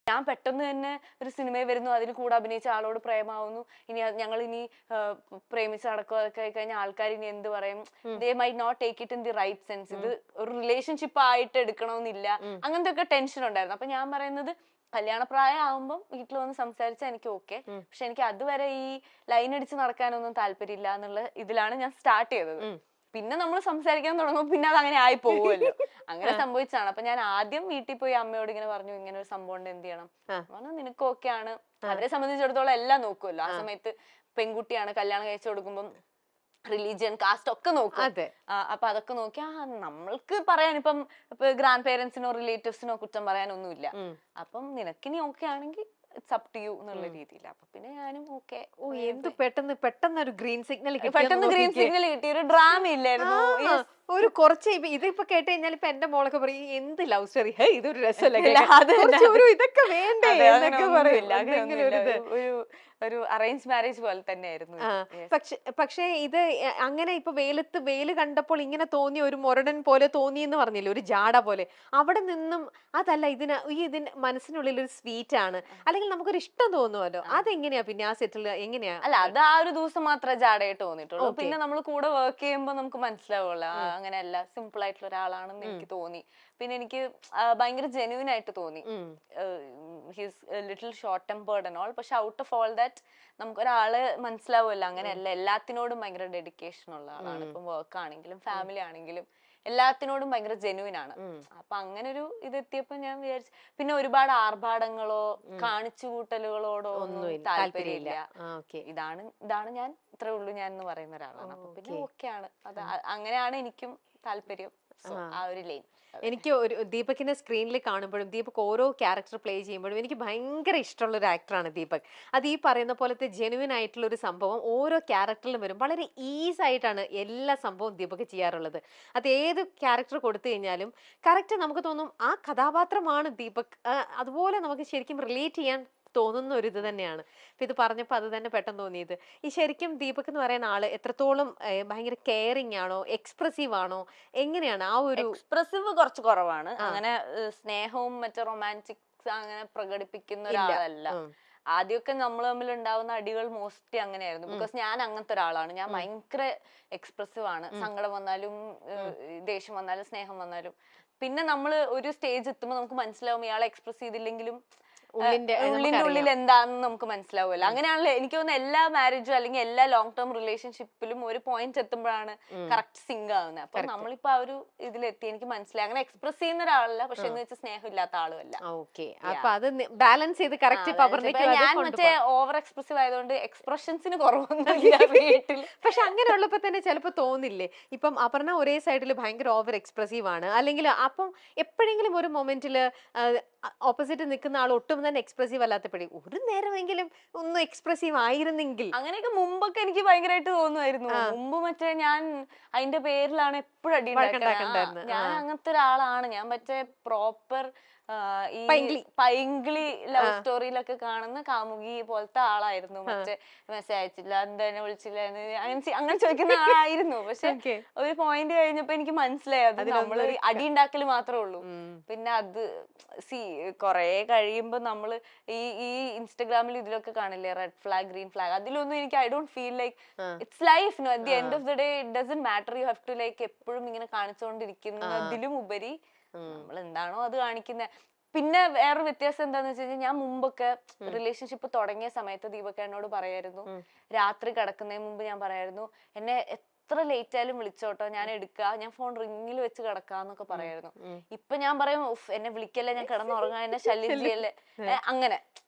ഞാൻ പെട്ടെന്ന് തന്നെ ഒരു സിനിമയിൽ വരുന്നു, അതിൽ കൂടെ അഭിനയിച്ച ആളോട് പ്രേമാവുന്നു, ഇനി ഞങ്ങൾ ഇനി പ്രേമിച്ച് നടക്കുകയൊക്കെ കഴിഞ്ഞാൽ ആൾക്കാർ ഇനി എന്ത് പറയും, they might not take it in the right sense, ഇത് ഒരു റിലേഷൻഷിപ്പ് ആയിട്ട് എടുക്കണമെന്നില്ല, അങ്ങനത്തെ ഒക്കെ ടെൻഷൻ ഉണ്ടായിരുന്നു. അപ്പൊ ഞാൻ പറയുന്നത് കല്യാണപ്രായം ആവുമ്പം വീട്ടിൽ വന്ന് സംസാരിച്ചാൽ എനിക്ക് ഓക്കെ, പക്ഷെ എനിക്ക് അതുവരെ ഈ ലൈൻ അടിച്ച് നടക്കാനൊന്നും താല്പര്യമില്ല എന്നുള്ള ഇതിലാണ് ഞാൻ സ്റ്റാർട്ട് ചെയ്തത്. പിന്നെ നമ്മൾ സംസാരിക്കാൻ തുടങ്ങുമ്പോൾ പിന്നെ അത് അങ്ങനെ ആയി പോകുമല്ലോ. അങ്ങനെ സംഭവിച്ചാണ്. അപ്പൊ ഞാൻ ആദ്യം വീട്ടിൽ പോയി അമ്മയോട് ഇങ്ങനെ പറഞ്ഞു, ഇങ്ങനെ ഒരു സംഭവം ഉണ്ട്, എന്ത് ചെയ്യണം പറഞ്ഞു. നിനക്ക് ഓക്കെ ആണ്, അവരെ സംബന്ധിച്ചിടത്തോളം എല്ലാം നോക്കുമല്ലോ ആ സമയത്ത്. പെൺകുട്ടിയാണ്, കല്യാണം കഴിച്ചു കൊടുക്കുമ്പം റിലീജിയൻ, കാസ്റ്റ് ഒക്കെ നോക്കും. അപ്പൊ അതൊക്കെ നോക്കി നമ്മൾക്ക് പറയാൻ ഇപ്പം ഗ്രാൻഡ് പേരൻസിനോ റിലേറ്റീവ്സിനോ കുറ്റം പറയാനൊന്നുമില്ല. അപ്പം നിനക്കിനി ഓക്കെ ആണെങ്കിൽ ഇറ്റ്സ് അപ് ടു യു എന്നുള്ള രീതിയിൽ. അപ്പൊ പിന്നെ ഞാനും ഓക്കെ. എന്ത് പെട്ടെന്ന് ഒരു ഗ്രീൻ സിഗ്നൽ കിട്ടി, ഒരു ഡ്രാമ ഇല്ലായിരുന്നു. ഒരു കുറച്ച് ഇതിപ്പോ കേട്ട് കഴിഞ്ഞാൽ ഇപ്പൊ എന്റെ മോളൊക്കെ പറയും എന്ത് ലവ് സ്റ്റോറി, ഇതൊരു രസമല്ല, ഇതൊക്കെ വേണ്ടേ എന്നൊക്കെ പറയും. ഒരു അറേഞ്ച് മാരേജ് പോലെ തന്നെയായിരുന്നു. പക്ഷേ ഇത് അങ്ങനെ ഇപ്പൊ വെയില് കണ്ടപ്പോൾ ഇങ്ങനെ തോന്നി, ഒരു മുരടൻ പോലെ തോന്നി എന്ന് പറഞ്ഞില്ലേ, ഒരു ജാട പോലെ. അവിടെ നിന്നും അതല്ല, ഇതിന് മനസ്സിനുള്ളിൽ ഒരു സ്വീറ്റ് ആണ്, അല്ലെങ്കിൽ നമുക്കൊരു ഇഷ്ടം തോന്നുമല്ലോ, അതെങ്ങനെയാ പിന്നെ ആ സെറ്റിൽ എങ്ങനെയാ? അല്ല, അത് ആ ഒരു ദിവസം മാത്രമേ ജാടയായിട്ട് തോന്നിയിട്ടുള്ളൂ. പിന്നെ നമ്മൾ കൂടെ വർക്ക് ചെയ്യുമ്പോൾ നമുക്ക് മനസ്സിലാവുള്ളൂ അങ്ങനെയല്ല, സിമ്പിൾ ആയിട്ടുള്ള ഒരാളാണെന്ന് എനിക്ക് തോന്നി. പിന്നെ എനിക്ക് ഭയങ്കര ജെന്യൂൻ ആയിട്ട് തോന്നി. His little short tempered and all, പക്ഷെ ഔട്ട് ഓഫ് ഓൾ ദാറ്റ് നമുക്കൊരാള് മനസ്സിലാവുമല്ലോ അങ്ങനെയല്ല, എല്ലാത്തിനോടും ഭയങ്കര ഡെഡിക്കേഷൻ ഉള്ള ആളാണ്. ഇപ്പം വർക്ക് ആണെങ്കിലും ഫാമിലി ആണെങ്കിലും എല്ലാത്തിനോടും ഭയങ്കര ജെന്യൂൻ ആണ്. അപ്പൊ അങ്ങനെ ഒരു ഇതെത്തിയപ്പോ ഞാൻ വിചാരിച്ചു, പിന്നെ ഒരുപാട് ആർഭാടങ്ങളോ കാണിച്ചു കൂട്ടലുകളോടോ ഒന്നും താല്പര്യമില്ല. ഇതാണ് ഞാൻ, ഇത്രേ ഉള്ളൂ ഞാൻ എന്ന് പറയുന്ന ഒരാളാണ്. അപ്പൊ പിന്നെ ഓക്കെയാണ്, അത് അങ്ങനെയാണ് എനിക്കും താല്പര്യം. ആ ഒരു ലൈൻ. എനിക്ക് ഒരു ദീപകിന്റെ സ്ക്രീനിൽ കാണുമ്പോഴും ദീപക് ഓരോ ക്യാരക്ടർ പ്ലേ ചെയ്യുമ്പോഴും എനിക്ക് ഭയങ്കര ഇഷ്ടമുള്ള ഒരു ആക്ടറാണ് ദീപക്. അത് ഈ പറയുന്ന പോലത്തെ ജെനുവിൻ ആയിട്ടുള്ള ഒരു സംഭവം ഓരോ ക്യാരക്ടറിലും വരും. വളരെ ഈസി ആയിട്ടാണ് എല്ലാ സംഭവവും ദീപക് ചെയ്യാറുള്ളത്. അത് ഏത് ക്യാരക്ടർ കൊടുത്തു കഴിഞ്ഞാലും കറക്റ്റ് നമുക്ക് തോന്നും ആ കഥാപാത്രമാണ് ദീപക്, അതുപോലെ നമുക്ക് ശരിക്കും റിലേറ്റ് ചെയ്യാൻ തോന്നുന്ന ഒരു ഇത് തന്നെയാണ്. അപ്പൊ ഇത് പറഞ്ഞപ്പോൾ അത് തന്നെ പെട്ടെന്ന് തോന്നിയത്. ഈ ശരിക്കും ദീപക് എന്ന് പറയുന്ന ആള് എത്രത്തോളം ഭയങ്കര കെയറിങ് ആണോ, എക്സ്പ്രസീവ് ആണോ, എങ്ങനെയാണ്? ആ ഒരു എക്സ്പ്രസീവ് കുറച്ച് കുറവാണ്, അങ്ങനെ സ്നേഹവും മറ്റേ റൊമാൻറ്റിക്സ് അങ്ങനെ പ്രകടിപ്പിക്കുന്ന ഒരാളല്ല. ആദ്യമൊക്കെ നമ്മൾ തമ്മിൽ ഉണ്ടാവുന്ന അടികൾ മോസ്റ്റ്ലി അങ്ങനെയായിരുന്നു. ബിക്കോസ് ഞാൻ അങ്ങനത്തെ ഒരാളാണ്, ഞാൻ ഭയങ്കര എക്സ്പ്രസീവ് ആണ്. സങ്കടം വന്നാലും ദേഷ്യം വന്നാലും സ്നേഹം വന്നാലും. പിന്നെ നമ്മൾ ഒരു സ്റ്റേജ് എത്തുമ്പോൾ നമുക്ക് മനസ്സിലാവും ഇയാളെ എക്സ്പ്രസ് ചെയ്തില്ലെങ്കിലും ഉള്ളിന്റെ ഉള്ളിൽ എന്താണെന്ന് നമുക്ക് മനസ്സിലാവുമല്ലോ. അങ്ങനെയാണല്ലോ എനിക്ക് തോന്നുന്നു എല്ലാ മാരേജും അല്ലെങ്കിൽ എല്ലാ ലോങ് ടേം റിലേഷൻഷിപ്പിലും ഒരു പോയിന്റ് എത്തുമ്പോഴാണ് കറക്റ്റ് സിങ്ക് ആവുന്നത്. അപ്പൊ നമ്മളിപ്പോ ആ ഒരു ഇതിലെത്തി, എനിക്ക് മനസ്സിലായി അങ്ങനെ എക്സ്പ്രസ് ചെയ്യുന്ന ഒരാളല്ല, പക്ഷെ എന്ന് വെച്ചാൽ സ്നേഹം ഇല്ലാത്ത ആളുമല്ല. ബാലൻസ് ചെയ്ത് ഞാൻ മറ്റേ ഓവർ എക്സ്പ്രസീവ് ആയതുകൊണ്ട് എക്സ്പ്രഷൻസിന് കുറവൊന്നുമില്ല വീട്ടിൽ. പക്ഷെ അങ്ങനെ ഉള്ളപ്പോ തന്നെ ചിലപ്പോ തോന്നില്ലേ, ഇപ്പം അപർണ ഒരേ സൈഡിൽ ഭയങ്കര ഓവർ എക്സ്പ്രസീവ് ആണ്, അല്ലെങ്കിൽ അപ്പം എപ്പോഴെങ്കിലും ഒരു മൊമെന്റില് ഓപ്പോസിറ്റ് നിൽക്കുന്ന ആൾ ഒട്ടും തന്നെ എക്സ്പ്രസീവ് അല്ലാത്തപ്പോഴേ ഒരു നേരമെങ്കിലും ഒന്ന് എക്സ്പ്രസീവ് ആയിരുന്നെങ്കിൽ. അങ്ങനെയൊക്കെ മുമ്പൊക്കെ എനിക്ക് ഭയങ്കരമായിട്ട് തോന്നുമായിരുന്നു. മുമ്പ് മറ്റേ ഞാൻ അതിന്റെ പേരിലാണ് എപ്പോഴും അടി ഉണ്ടാക്കുന്നത്. ഞാൻ അങ്ങനത്തെ ഒരാളാണ്. ഞാൻ മറ്റേ പ്രോപ്പർ ഈ പൈങ്കിളി ലവ് സ്റ്റോറിയിലൊക്കെ കാണുന്ന കാമുകി പോലത്തെ ആളായിരുന്നു. മറ്റേ മെസ്സേജ് അയച്ചില്ല, എന്തെന്നെ വിളിച്ചില്ല അങ്ങനെ ചോദിക്കുന്ന ആളായിരുന്നു. പക്ഷെ ഒരു പോയിന്റ് കഴിഞ്ഞപ്പോ എനിക്ക് മനസ്സിലായി അത് നമ്മള് അടി ഉണ്ടാക്കല് മാത്രമേ ഉള്ളൂ. പിന്നെ അത് കൊറേ കഴിയുമ്പോ നമ്മള് ഈ ഇൻസ്റ്റഗ്രാമിൽ ഇതിലൊക്കെ കാണില്ലേ റെഡ് ഫ്ലാഗ് ഗ്രീൻ ഫ്ലാഗ്, അതിലൊന്നും എനിക്ക് I don't feel like it's life. No, at the end of the day it doesn't matter. You have to like എപ്പോഴും ഇങ്ങനെ കാണിച്ചുകൊണ്ടിരിക്കുന്നതിലും ഉപരി നമ്മൾ എന്താണോ അത് കാണിക്കുന്നത്. പിന്നെ വേറൊരു വ്യത്യാസം എന്താന്ന് വെച്ച് കഴിഞ്ഞാൽ, ഞാൻ മുമ്പൊക്കെ റിലേഷൻഷിപ്പ് തുടങ്ങിയ സമയത്ത് ദീപക് എന്നോട് പറയായിരുന്നു, രാത്രി കിടക്കുന്നതിന് മുമ്പ് ഞാൻ പറയായിരുന്നു എന്നെ എത്ര ലേറ്റ് ആയാലും വിളിച്ചോട്ടോ, ഞാൻ എടുക്കുക, ഞാൻ ഫോൺ റിങ്ങിൽ വെച്ച് കിടക്കാന്നൊക്കെ പറയായിരുന്നു. ഇപ്പൊ ഞാൻ പറയും എന്നെ വിളിക്കല്ലേ, ഞാൻ കിടന്നുറങ്ങാൻ, എന്നെ ശല്യം ചെയ്യല്ലേ, അങ്ങനെ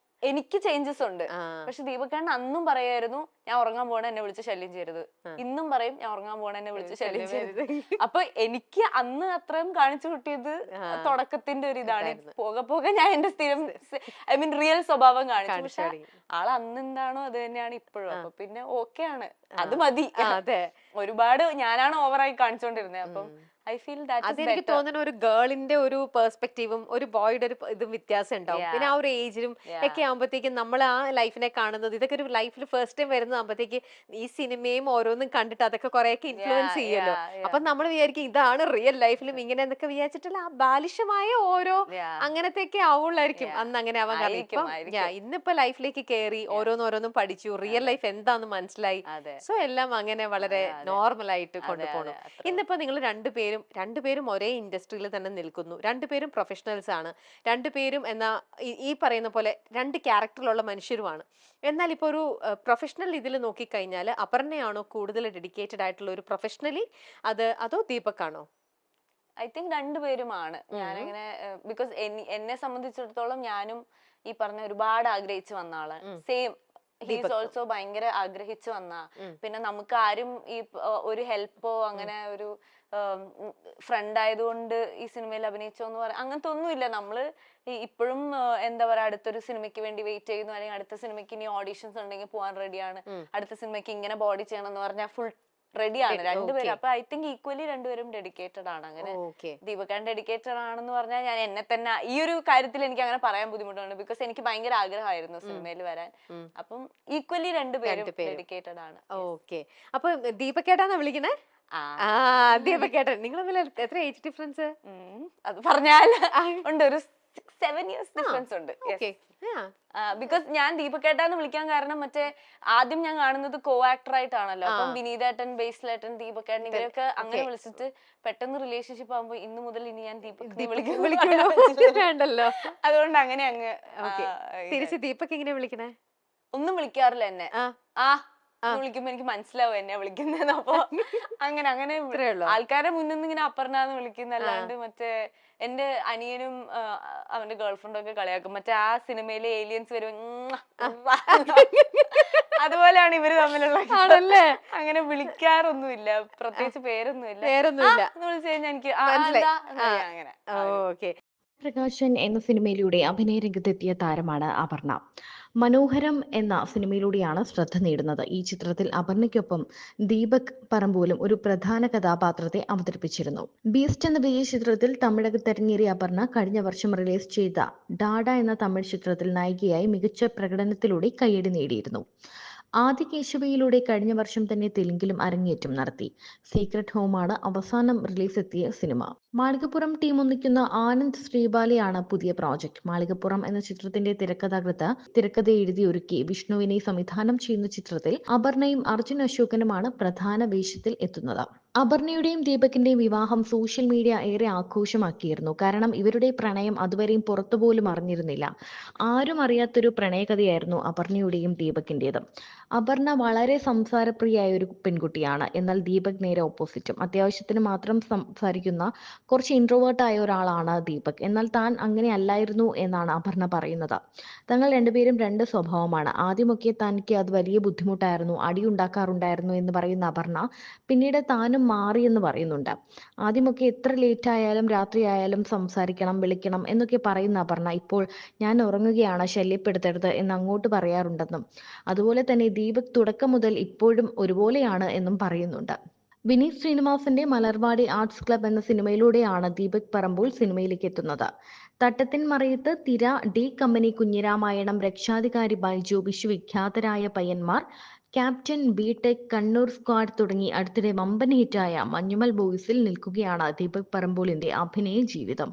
എനിക്ക് ചേഞ്ചസ് ഉണ്ട്. പക്ഷെ ദീപകണ്ണൻ അന്നും പറയായിരുന്നു ഞാൻ ഉറങ്ങാൻ പോണ എന്നെ വിളിച്ച് ശല്യം ചെയ്യരുത്. ഇന്നും പറയും ഞാൻ ഉറങ്ങാൻ പോണ എന്നെ വിളിച്ച് ശല്യം ചെയ്യരുത്. അപ്പൊ എനിക്ക് അന്ന് അത്രയും കാണിച്ചു കിട്ടിയത് തുടക്കത്തിന്റെ ഒരു ഇതാണ്. പോകെ പോകെ ഞാൻ എന്റെ സ്ഥിരം ഐ മീൻ റിയൽ സ്വഭാവം കാണിച്ചു. പക്ഷെ ആൾ അന്ന് എന്താണോ അത് തന്നെയാണ് ഇപ്പോഴും. അപ്പൊ പിന്നെ ഓക്കെ ആണ്, അത് മതി. ഒരുപാട് ഞാനാണ് ഓവറായി കാണിച്ചോണ്ടിരുന്നത്. അപ്പം ഐ ഫീൽ ദാറ്റ് ഇസ് അതെനിക്ക് ബെറ്റർ. തോന്നുന്നു ഒരു ഗേളിന്റെ ഒരു പെർസ്പെക്റ്റീവും ഒരു ബോയുടെ ഒരു ഇതും വ്യത്യാസം ഉണ്ടാവും. പിന്നെ ആ ഒരു ഏജിലും ഒക്കെ ആകുമ്പോഴത്തേക്കും നമ്മൾ ആ ലൈഫിനെ കാണുന്നത്, ഇതൊക്കെ ഒരു ലൈഫിൽ ഫസ്റ്റ് ടൈം വരുന്നതാകുമ്പോഴത്തേക്ക് ഈ സിനിമയും ഓരോന്നും കണ്ടിട്ട് അതൊക്കെ കുറെയൊക്കെ ഇൻഫ്ലുവൻസ് ചെയ്യുമല്ലോ. അപ്പൊ നമ്മൾ വിചാരിക്കും ഇതാണ് റിയൽ ലൈഫിലും ഇങ്ങനെ എന്നൊക്കെ വിചാരിച്ചിട്ടുള്ള ആ ബാലിശമായ ഓരോ അങ്ങനത്തെയൊക്കെ ആവുള്ളായിരിക്കും അന്ന് അങ്ങനെ ആവാൻ കാരണം. ഇപ്പം ഇന്നിപ്പോ ലൈഫിലേക്ക് കയറി ഓരോന്നോരോന്നും പഠിച്ചു, റിയൽ ലൈഫ് എന്താന്ന് മനസ്സിലായി. സോ എല്ലാം അങ്ങനെ വളരെ നോർമൽ ആയിട്ട് കൊണ്ടുപോകണം. ഇന്നിപ്പോ നിങ്ങൾ രണ്ടുപേരും ഒരേ ഇൻഡസ്ട്രിയിൽ തന്നെ നിൽക്കുന്നു, രണ്ടുപേരും പ്രൊഫഷണൽസ് ആണ്, രണ്ടുപേരും ഈ പറയുന്ന പോലെ രണ്ട് ക്യാരക്ടറിലുള്ള മനുഷ്യരുമാണ്. എന്നാൽ ഇപ്പൊ ഒരു പ്രൊഫഷണൽ ഇതിൽ നോക്കിക്കഴിഞ്ഞാൽ അപർണയാണോ കൂടുതൽ ഡെഡിക്കേറ്റഡ് ആയിട്ടുള്ള ഒരു പ്രൊഫഷണലി, അതോ ദീപക് ആണോ? ഐ തിങ്ക് രണ്ടുപേരുമാണ്. ഞാനങ്ങനെ ബിക്കോസ് എന്നെ സംബന്ധിച്ചിടത്തോളം ഞാനും ഈ പറഞ്ഞ ഒരുപാട് ആഗ്രഹിച്ചു വന്ന ആളാണ്. സെയിം ഹീസ് ഓൾസോ ഭയങ്കര ആഗ്രഹിച്ചു വന്ന. പിന്നെ നമുക്ക് ആരും ഈ ഒരു ഹെൽപ്പോ അങ്ങനെ ഒരു ഫ്രണ്ട് ആയതുകൊണ്ട് ഈ സിനിമയിൽ അഭിനയിച്ചോ എന്ന് പറയാം അങ്ങനത്തെ ഒന്നുമില്ല. നമ്മള് ഇപ്പോഴും എന്താ പറയാ, അടുത്തൊരു സിനിമയ്ക്ക് വേണ്ടി വെയിറ്റ് ചെയ്യുന്നു, അല്ലെങ്കിൽ അടുത്ത സിനിമയ്ക്ക് ഇനി ഓഡീഷൻസ് ഉണ്ടെങ്കിൽ പോകാൻ റെഡിയാണ്, അടുത്ത സിനിമയ്ക്ക് ഇങ്ങനെ ബോഡി ചെയ്യണം എന്ന് പറഞ്ഞാൽ ഫുൾ റെഡിയാണ് രണ്ടുപേരും. അപ്പൊ ഐ തിങ്ക് ഈക്വലി രണ്ടുപേരും ഡെഡിക്കേറ്റഡ് ആണ്. അങ്ങനെ ദീപകൻ ഡെഡിക്കേറ്റഡ് ആണെന്ന് പറഞ്ഞാൽ ഞാൻ എന്നെ തന്നെ ഈ ഒരു കാര്യത്തിൽ എനിക്ക് അങ്ങനെ പറയാൻ ബുദ്ധിമുട്ടുണ്ട്. ബിക്കോസ് എനിക്ക് ഭയങ്കര ആഗ്രഹമായിരുന്നു സിനിമയിൽ വരാൻ. അപ്പം ഈക്വലി രണ്ടുപേരും ഡെഡിക്കേറ്റഡ് ആണ്. ഓക്കെ. അപ്പൊ ദീപക്കേട്ടാന്നാ വിളിക്കണേ? ദീപക്കേട്ടൻ. നിങ്ങൾ തമ്മിൽ എത്ര ഏജ് ഡിഫറൻസ്? അത് പറഞ്ഞാൽ ഉണ്ട്, ഒരു 7 years ഡിഫറൻസ് ഉണ്ട്. ബിക്കോസ് ഞാൻ ദീപക്കേട്ടാന്ന് വിളിക്കാൻ കാരണം മറ്റേ ആദ്യം ഞാൻ കാണുന്നത് കോ ആക്ടർ ആയിട്ടാണല്ലോ. അപ്പം വിനീതേട്ടൻ, ബേസിലേട്ടൻ, ദീപക്കേട്ടൻ ഇവരൊക്കെ അങ്ങനെ വിളിച്ചിട്ട് പെട്ടെന്ന് റിലേഷൻഷിപ്പ് ആകുമ്പോ ഇന്ന് മുതൽ ഇനി ഞാൻ വിളിക്കണ്ടല്ലോ. അതുകൊണ്ട് അങ്ങനെ അങ്ങ് തിരിച്ച് ദീപക് എങ്ങനെ വിളിക്കണേ? ഒന്നും വിളിക്കാറില്ല എന്നെ. വിളിക്കുമ്പോ എനിക്ക് മനസ്സിലാവും എന്നെ വിളിക്കുന്നതെന്ന്. അപ്പൊ അങ്ങനെ ആൾക്കാരെ മുന്നിൽ ഇങ്ങനെ അപർണാന്ന് വിളിക്കുന്നല്ലാണ്ട് മറ്റേ എന്റെ അനിയനും അവന്റെ ഗേൾഫ്രണ്ടും ഒക്കെ കളിയാക്കും. മറ്റേ ആ സിനിമയിലെ ഏലിയൻസ് വരും അതുപോലെയാണ് ഇവര് തമ്മിലുള്ള. അങ്ങനെ വിളിക്കാറൊന്നുമില്ല, പ്രത്യേകിച്ച് പേരൊന്നുമില്ല. വിളിച്ചു കഴിഞ്ഞാൽ എനിക്ക് അങ്ങനെ. പ്രകാശൻ എന്ന സിനിമയിലൂടെ അഭിനയ രംഗത്തെത്തിയ താരമാണ് അപർണ. മനോഹരം എന്ന സിനിമയിലൂടെയാണ് ശ്രദ്ധ നേടുന്നത്. ഈ ചിത്രത്തിൽ അപർണയ്ക്കൊപ്പം ദീപക് പറമ്പോലും ഒരു പ്രധാന കഥാപാത്രത്തെ അവതരിപ്പിച്ചിരുന്നു. ബീസ്റ്റ് എന്ന വിജയ ചിത്രത്തിൽ തമിഴകത്തിറങ്ങിയ അപർണ കഴിഞ്ഞ വർഷം റിലീസ് ചെയ്ത ഡാഡ എന്ന തമിഴ് ചിത്രത്തിൽ നായികയായി മികച്ച പ്രകടനത്തിലൂടെ കയ്യടി നേടിയിരുന്നു. ആദി കേശവയിലൂടെ കഴിഞ്ഞ വർഷം തന്നെ തെലുങ്കിലും അരങ്ങേറ്റം നടത്തി. സീക്രട്ട് ഹോമാണ് അവസാനം റിലീസെത്തിയ സിനിമ. മാളികപ്പുറം ടീം ഒന്നിക്കുന്ന ആനന്ദ് ശ്രീബാലയാണ് പുതിയ പ്രോജക്ട്. മാളികപ്പുറം എന്ന ചിത്രത്തിന്റെ തിരക്കഥ എഴുതി ഒരുക്കി വിഷ്ണുവിനെ സംവിധാനം ചെയ്യുന്ന ചിത്രത്തിൽ അപർണയും അർജുൻ അശോകനുമാണ് പ്രധാന വേഷത്തിൽ എത്തുന്നത്. അപർണയുടെയും ദീപകിന്റെയും വിവാഹം സോഷ്യൽ മീഡിയ ഏറെ ആഘോഷമാക്കിയിരുന്നു. കാരണം ഇവരുടെ പ്രണയം അതുവരെയും പുറത്തുപോലും അറിഞ്ഞിരുന്നില്ല. ആരും അറിയാത്തൊരു പ്രണയകഥയായിരുന്നു അപർണയുടെയും ദീപകിന്റേതും. അപർണ വളരെ സംസാരപ്രിയായ ഒരു പെൺകുട്ടിയാണ്. എന്നാൽ ദീപക് നേരെ ഓപ്പോസിറ്റും. അത്യാവശ്യത്തിന് മാത്രം സംസാരിക്കുന്ന കുറച്ച് ഇൻട്രോവേർട്ട് ആയ ഒരാളാണ് ദീപക്. എന്നാൽ താൻ അങ്ങനെ അല്ലായിരുന്നു എന്നാണ് അപർണ പറയുന്നത്. തങ്ങൾ രണ്ടുപേരും രണ്ട് സ്വഭാവമാണ്. ആദ്യമൊക്കെ തനിക്ക് അത് വലിയ ബുദ്ധിമുട്ടായിരുന്നു, അടിയുണ്ടാക്കാറുണ്ടായിരുന്നു എന്ന് പറയുന്ന അപർണ പിന്നീട് താനും മാറിയെന്ന് പറയുന്നുണ്ട്. ആദ്യമൊക്കെ എത്ര ലേറ്റ് ആയാലും രാത്രിയായാലും സംസാരിക്കണം, വിളിക്കണം എന്നൊക്കെ പറയുന്ന അപർണ ഇപ്പോൾ ഞാൻ ഉറങ്ങുകയാണ്, ശല്യപ്പെടുത്തരുത് എന്ന് അങ്ങോട്ട് പറയാറുണ്ടെന്നും അതുപോലെ തന്നെ ദീപക് തുടക്കം മുതൽ ഇപ്പോഴും ഒരുപോലെയാണ് എന്നും പറയുന്നുണ്ട്. വിനീത് ശ്രീനിവാസന്റെ മലർവാടി ആർട്സ് ക്ലബ് എന്ന സിനിമയിലൂടെയാണ് ദീപക് പറമ്പോൾ സിനിമയിലേക്ക് എത്തുന്നത്. തട്ടത്തിൻ മറയത്ത്, തിര, D company, Kunjiramayanam, Rakshadhikari Baiju, Vishwavikhyatharaya Payyanmar, captain, BTech, Kannur squad തുടങ്ങി അടുത്തിടെ വമ്പൻ ഹിറ്റായ മഞ്ഞുമൽ ബോയ്സിൽ നിൽക്കുകയാണ് ദീപക് പറമ്പോളിന്റെ അഭിനയ ജീവിതം.